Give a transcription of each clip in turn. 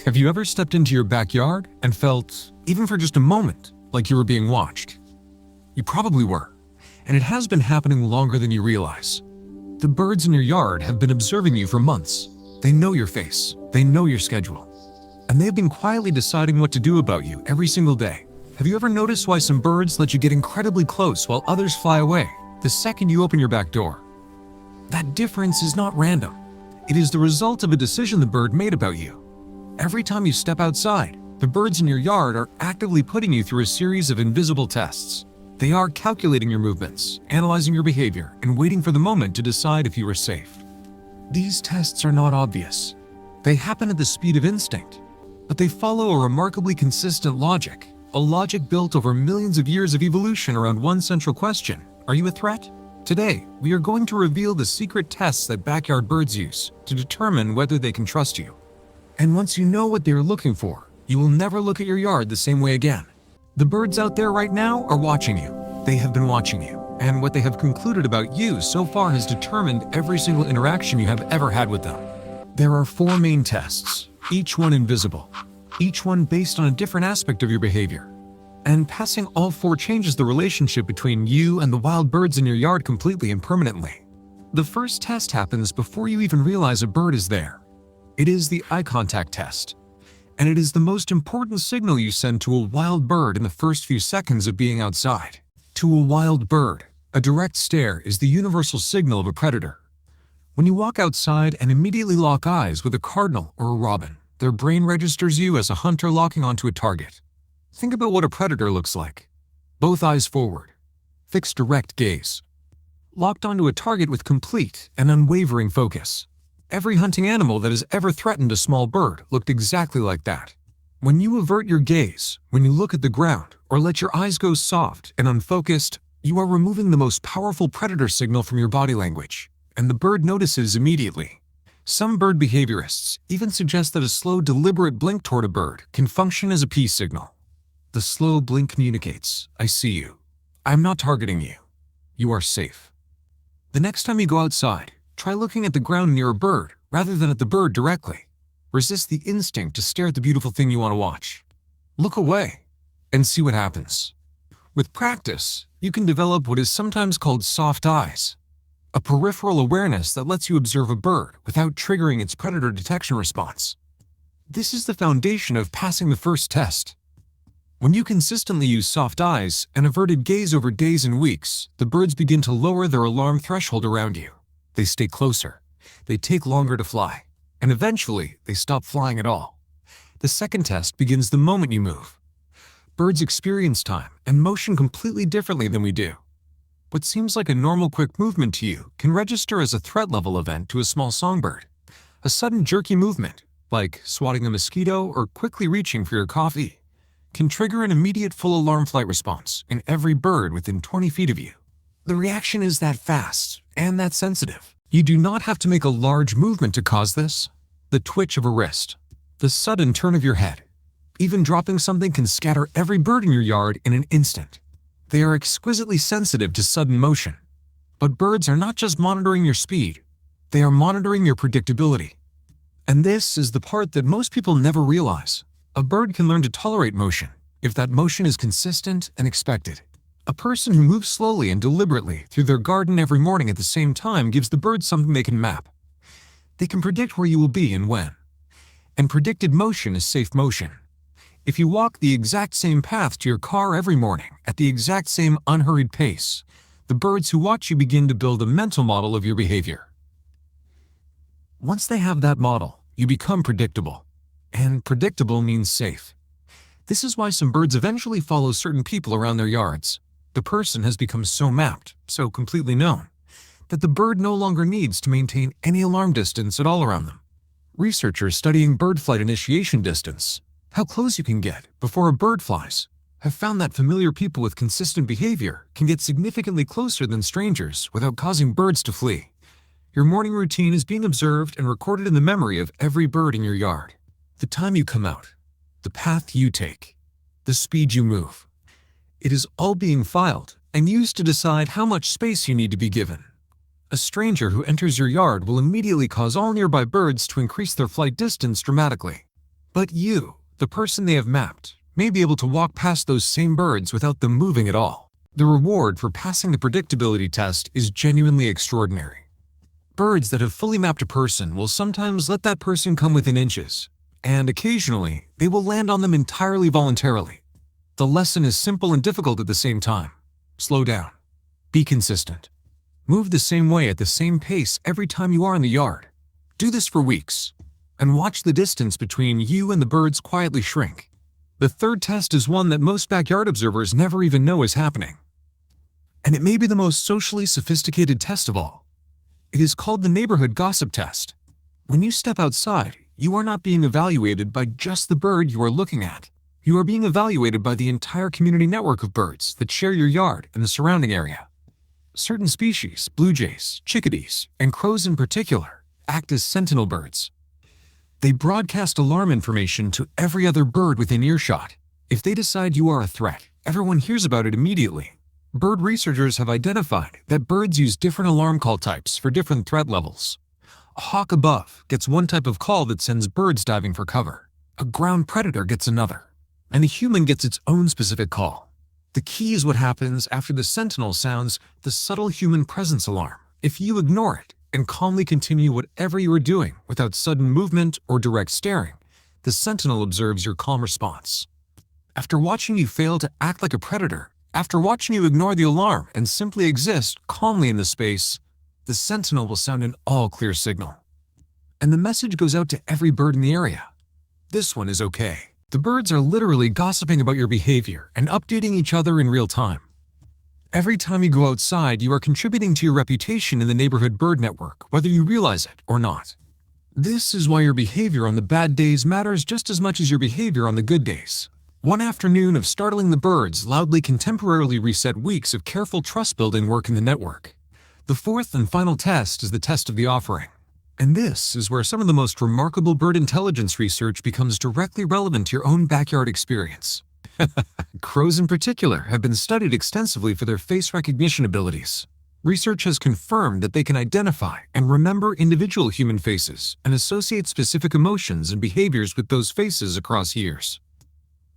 Have you ever stepped into your backyard and felt, even for just a moment, like you were being watched? You probably were, and it has been happening longer than you realize. The birds in your yard have been observing you for months. They know your face, they know your schedule, and they've been quietly deciding what to do about you every single day. Have you ever noticed why some birds let you get incredibly close while others fly away the second you open your back door? That difference is not random. It is the result of a decision the bird made about you. Every time you step outside, the birds in your yard are actively putting you through a series of invisible tests. They are calculating your movements, analyzing your behavior, and waiting for the moment to decide if you are safe. These tests are not obvious. They happen at the speed of instinct, but they follow a remarkably consistent logic, a logic built over millions of years of evolution around one central question: are you a threat? Today, we are going to reveal the secret tests that backyard birds use to determine whether they can trust you. And once you know what they are looking for, you will never look at your yard the same way again. The birds out there right now are watching you. They have been watching you, and what they have concluded about you so far has determined every single interaction you have ever had with them. There are 4 main tests, each one invisible, each one based on a different aspect of your behavior. And passing all 4 changes the relationship between you and the wild birds in your yard completely and permanently. The first test happens before you even realize a bird is there. It is the eye contact test, and it is the most important signal you send to a wild bird in the first few seconds of being outside. To a wild bird, a direct stare is the universal signal of a predator. When you walk outside and immediately lock eyes with a cardinal or a robin, their brain registers you as a hunter locking onto a target. Think about what a predator looks like. Both eyes forward, fixed direct gaze, locked onto a target with complete and unwavering focus. Every hunting animal that has ever threatened a small bird looked exactly like that. When you avert your gaze, when you look at the ground, or let your eyes go soft and unfocused, you are removing the most powerful predator signal from your body language, and the bird notices immediately. Some bird behaviorists even suggest that a slow, deliberate blink toward a bird can function as a peace signal. The slow blink communicates, I see you. I'm not targeting you. You are safe. The next time you go outside, try looking at the ground near a bird rather than at the bird directly. Resist the instinct to stare at the beautiful thing you want to watch. Look away and see what happens. With practice, you can develop what is sometimes called soft eyes, a peripheral awareness that lets you observe a bird without triggering its predator detection response. This is the foundation of passing the first test. When you consistently use soft eyes and averted gaze over days and weeks, the birds begin to lower their alarm threshold around you. They stay closer, they take longer to fly, and eventually they stop flying at all. The second test begins the moment you move. Birds experience time and motion completely differently than we do. What seems like a normal quick movement to you can register as a threat level event to a small songbird. A sudden jerky movement, like swatting a mosquito or quickly reaching for your coffee, can trigger an immediate full alarm flight response in every bird within 20 feet of you. The reaction is that fast and that sensitive. You do not have to make a large movement to cause this. The twitch of a wrist, the sudden turn of your head, even dropping something can scatter every bird in your yard in an instant. They are exquisitely sensitive to sudden motion. But birds are not just monitoring your speed, they are monitoring your predictability. And this is the part that most people never realize. A bird can learn to tolerate motion if that motion is consistent and expected. A person who moves slowly and deliberately through their garden every morning at the same time gives the birds something they can map. They can predict where you will be and when. And predicted motion is safe motion. If you walk the exact same path to your car every morning at the exact same unhurried pace, the birds who watch you begin to build a mental model of your behavior. Once they have that model, you become predictable. And predictable means safe. This is why some birds eventually follow certain people around their yards. The person has become so mapped, so completely known, that the bird no longer needs to maintain any alarm distance at all around them. Researchers studying bird flight initiation distance, how close you can get before a bird flies, have found that familiar people with consistent behavior can get significantly closer than strangers without causing birds to flee. Your morning routine is being observed and recorded in the memory of every bird in your yard. The time you come out, the path you take, the speed you move. It is all being filed and used to decide how much space you need to be given. A stranger who enters your yard will immediately cause all nearby birds to increase their flight distance dramatically. But you, the person they have mapped, may be able to walk past those same birds without them moving at all. The reward for passing the predictability test is genuinely extraordinary. Birds that have fully mapped a person will sometimes let that person come within inches, and occasionally they will land on them entirely voluntarily. The lesson is simple and difficult at the same time. Slow down. Be consistent. Move the same way at the same pace every time you are in the yard. Do this for weeks, and watch the distance between you and the birds quietly shrink. The third test is one that most backyard observers never even know is happening. And it may be the most socially sophisticated test of all. It is called the neighborhood gossip test. When you step outside, you are not being evaluated by just the bird you are looking at. You are being evaluated by the entire community network of birds that share your yard and the surrounding area. Certain species, blue jays, chickadees, and crows in particular, act as sentinel birds. They broadcast alarm information to every other bird within earshot. If they decide you are a threat, everyone hears about it immediately. Bird researchers have identified that birds use different alarm call types for different threat levels. A hawk above gets one type of call that sends birds diving for cover. A ground predator gets another, and a human gets its own specific call. The key is what happens after the sentinel sounds the subtle human presence alarm. If you ignore it and calmly continue whatever you are doing without sudden movement or direct staring, the sentinel observes your calm response. After watching you fail to act like a predator, after watching you ignore the alarm and simply exist calmly in the space, the sentinel will sound an all-clear signal. And the message goes out to every bird in the area. This one is okay. The birds are literally gossiping about your behavior and updating each other in real time. Every time you go outside, you are contributing to your reputation in the neighborhood bird network, whether you realize it or not. This is why your behavior on the bad days matters just as much as your behavior on the good days. One afternoon of startling the birds loudly can temporarily reset weeks of careful trust-building work in the network. The fourth and final test is the test of the offering. And this is where some of the most remarkable bird intelligence research becomes directly relevant to your own backyard experience. Crows in particular have been studied extensively for their face recognition abilities. Research has confirmed that they can identify and remember individual human faces and associate specific emotions and behaviors with those faces across years.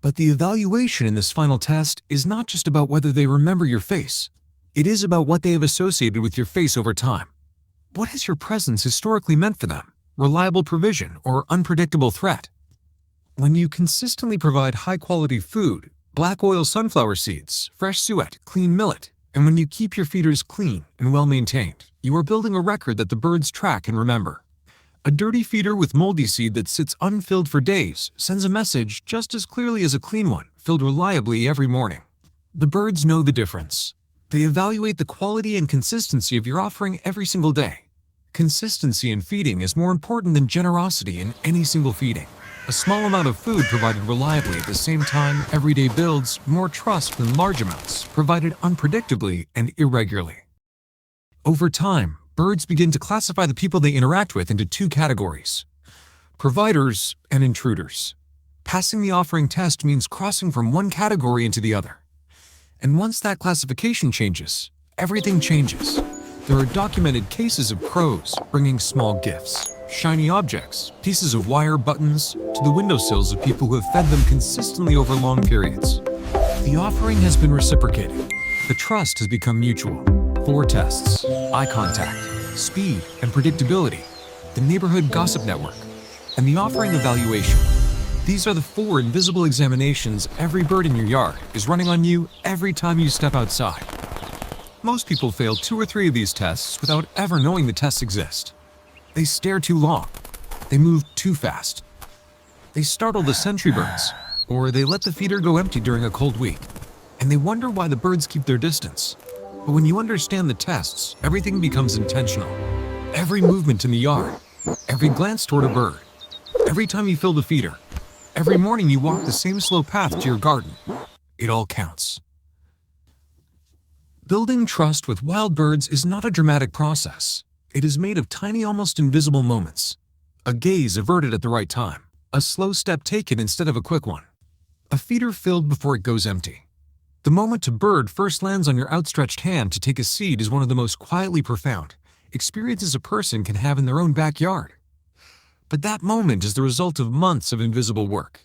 But the evaluation in this final test is not just about whether they remember your face. It is about what they have associated with your face over time. What has your presence historically meant for them? Reliable provision or unpredictable threat? When you consistently provide high-quality food, black oil sunflower seeds, fresh suet, clean millet, and when you keep your feeders clean and well-maintained, you are building a record that the birds track and remember. A dirty feeder with moldy seed that sits unfilled for days sends a message just as clearly as a clean one, filled reliably every morning. The birds know the difference. They evaluate the quality and consistency of your offering every single day. Consistency in feeding is more important than generosity in any single feeding. A small amount of food provided reliably at the same time every day builds more trust than large amounts provided unpredictably and irregularly. Over time, birds begin to classify the people they interact with into two categories: providers and intruders. Passing the offering test means crossing from one category into the other. And once that classification changes, everything changes. There are documented cases of crows bringing small gifts, shiny objects, pieces of wire, buttons, to the windowsills of people who have fed them consistently over long periods. The offering has been reciprocated. The trust has become mutual. 4 tests: eye contact, speed, and predictability, the neighborhood gossip network, and the offering evaluation. These are the 4 invisible examinations every bird in your yard is running on you every time you step outside. Most people fail 2 or 3 of these tests without ever knowing the tests exist. They stare too long. They move too fast. They startle the sentry birds, or they let the feeder go empty during a cold week, and they wonder why the birds keep their distance. But when you understand the tests, everything becomes intentional. Every movement in the yard, every glance toward a bird, every time you fill the feeder, every morning you walk the same slow path to your garden, it all counts. Building trust with wild birds is not a dramatic process. It is made of tiny, almost invisible moments. A gaze averted at the right time, a slow step taken instead of a quick one, a feeder filled before it goes empty. The moment a bird first lands on your outstretched hand to take a seed is one of the most quietly profound experiences a person can have in their own backyard. But that moment is the result of months of invisible work.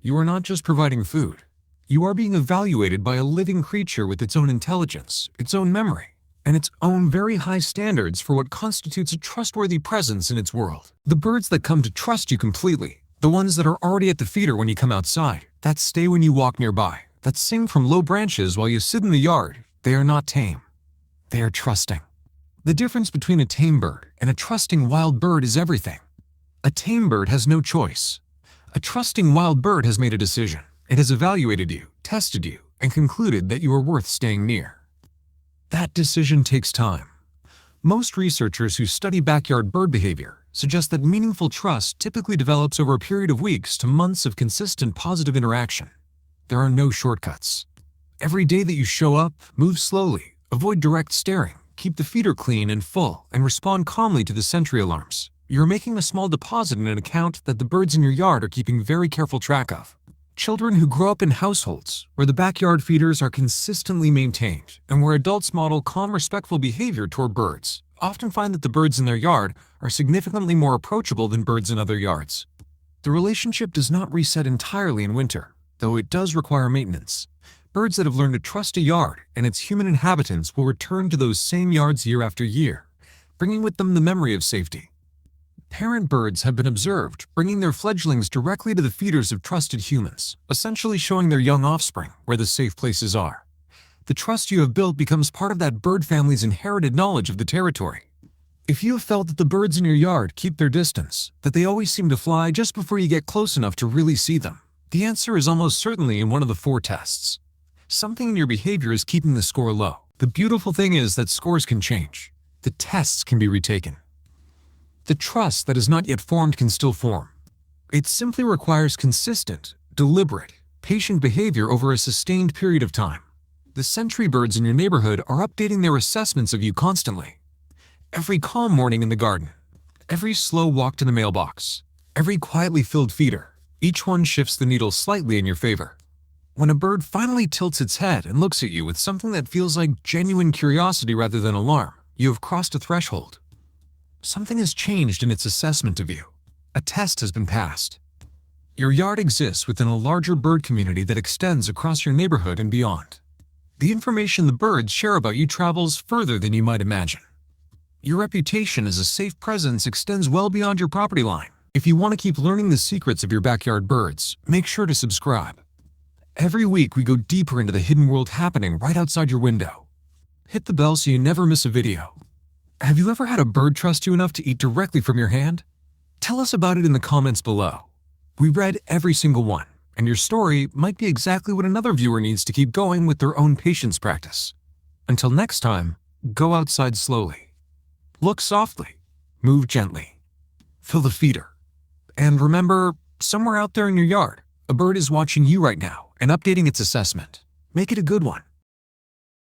You are not just providing food. You are being evaluated by a living creature with its own intelligence, its own memory, and its own very high standards for what constitutes a trustworthy presence in its world. The birds that come to trust you completely, the ones that are already at the feeder when you come outside, that stay when you walk nearby, that sing from low branches while you sit in the yard, they are not tame. They are trusting. The difference between a tame bird and a trusting wild bird is everything. A tame bird has no choice. A trusting wild bird has made a decision. It has evaluated you, tested you, and concluded that you are worth staying near. That decision takes time. Most researchers who study backyard bird behavior suggest that meaningful trust typically develops over a period of weeks to months of consistent positive interaction. There are no shortcuts. Every day that you show up, move slowly, avoid direct staring, keep the feeder clean and full, and respond calmly to the sentry alarms, you're making a small deposit in an account that the birds in your yard are keeping very careful track of. Children who grow up in households where the backyard feeders are consistently maintained and where adults model calm, respectful behavior toward birds often find that the birds in their yard are significantly more approachable than birds in other yards. The relationship does not reset entirely in winter, though it does require maintenance. Birds that have learned to trust a yard and its human inhabitants will return to those same yards year after year, bringing with them the memory of safety. Parent birds have been observed bringing their fledglings directly to the feeders of trusted humans, essentially showing their young offspring where the safe places are. The trust you have built becomes part of that bird family's inherited knowledge of the territory. If you have felt that the birds in your yard keep their distance, that they always seem to fly just before you get close enough to really see them, the answer is almost certainly in one of the 4 tests. Something in your behavior is keeping the score low. The beautiful thing is that scores can change. The tests can be retaken. The trust that is not yet formed can still form. It simply requires consistent, deliberate, patient behavior over a sustained period of time. The sentry birds in your neighborhood are updating their assessments of you constantly. Every calm morning in the garden, every slow walk to the mailbox, every quietly filled feeder, each one shifts the needle slightly in your favor. When a bird finally tilts its head and looks at you with something that feels like genuine curiosity rather than alarm, you have crossed a threshold. Something has changed in its assessment of you. A test has been passed. Your yard exists within a larger bird community that extends across your neighborhood and beyond. The information the birds share about you travels further than you might imagine. Your reputation as a safe presence extends well beyond your property line. If you want to keep learning the secrets of your backyard birds, make sure to subscribe. Every week we go deeper into the hidden world happening right outside your window. Hit the bell so you never miss a video. Have you ever had a bird trust you enough to eat directly from your hand? Tell us about it in the comments below. We read every single one, and your story might be exactly what another viewer needs to keep going with their own patience practice. Until next time, go outside slowly. Look softly. Move gently. Fill the feeder. And remember, somewhere out there in your yard, a bird is watching you right now and updating its assessment. Make it a good one.